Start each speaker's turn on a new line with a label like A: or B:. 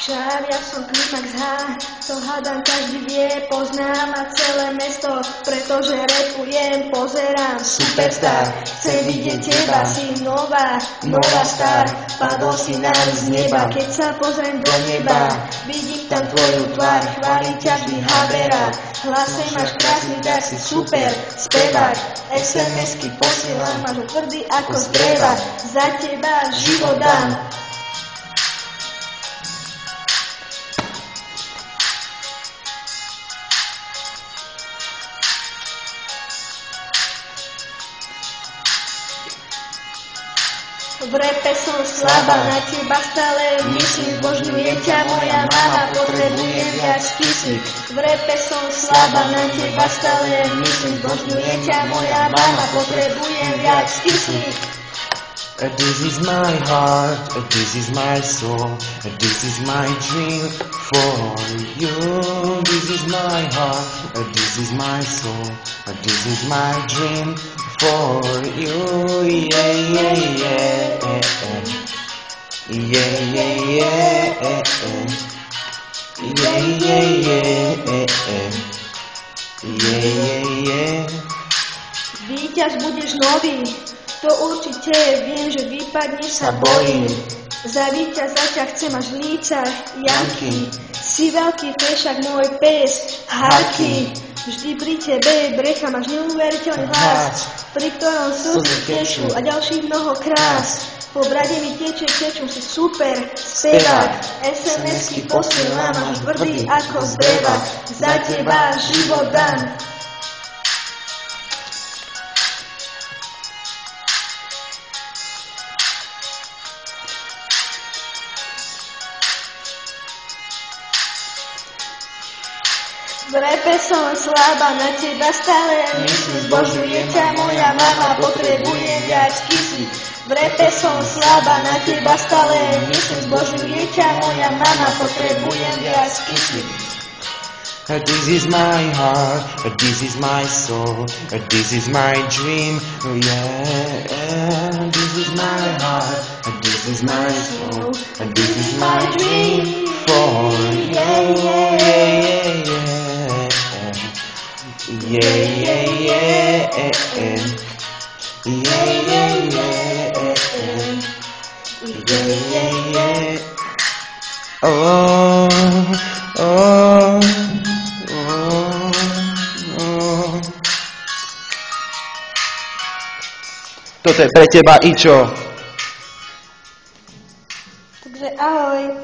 A: Však ja som Klimax H, to hádam každý vie, poznám a celé mesto, pretože repujem, pozerám Superstar. Chcem vidieť teba, si nová star, padol si nám z neba, keď sa pozriem do neba, vidím tam tvoju tvár, chváli ťa vždy habera, hlase máš krásny, tak si super spevák, SMS-ky posielam, máš tvrdý ako z dreva, za teba život dám. V repe som slabá, na teba stále myslím, zbožňuje ťa moja mama, potrebujem viac kyslík. V repe som slabá, na teba stále myslím, zbožňuje ťa moja mama, potrebujem viac kyslík.
B: This is my heart, this is my soul, this is my dream for you. This is my heart, this is my soul, this is my dream for you. Yeah, yeah, yeah, yeah, yeah, yeah, yeah, yeah, yeah, yeah, yeah.
A: Víťaz budeš nový, to určite viem, že vypadneš sa bojím. Za víťaza ťa chcem až v lícach, Janky. Si veľký fešak, môj pes, Harky. Vždy pri tebe brecha, máš neuveriteľný hlas, pri ktorom slzy tečú a ďalších mnoho krás. Po brade mi tečú, si super spevák. SMS-ky posielam, máš tvrdý ako z dreva, za teba život dám. V repe som slabá, na teba stále myslím, zbožňuje ťa moja mama, potrebujem viac kyslík. V repe som slabá, na teba stále myslím, zbožňuje ťa moja mama, potrebujem viac kyslík.
B: This is my heart, this is my soul, this is my dream, yeah. This is my heart, this is my soul, this is my dream for you, yeah, yeah, yeah. Yeah, yeah, yeah, yeah, yeah, yeah, yeah, yeah. Oh, oh, oh, oh. Toto je pre teba, Ičo.
A: Takže ahoj.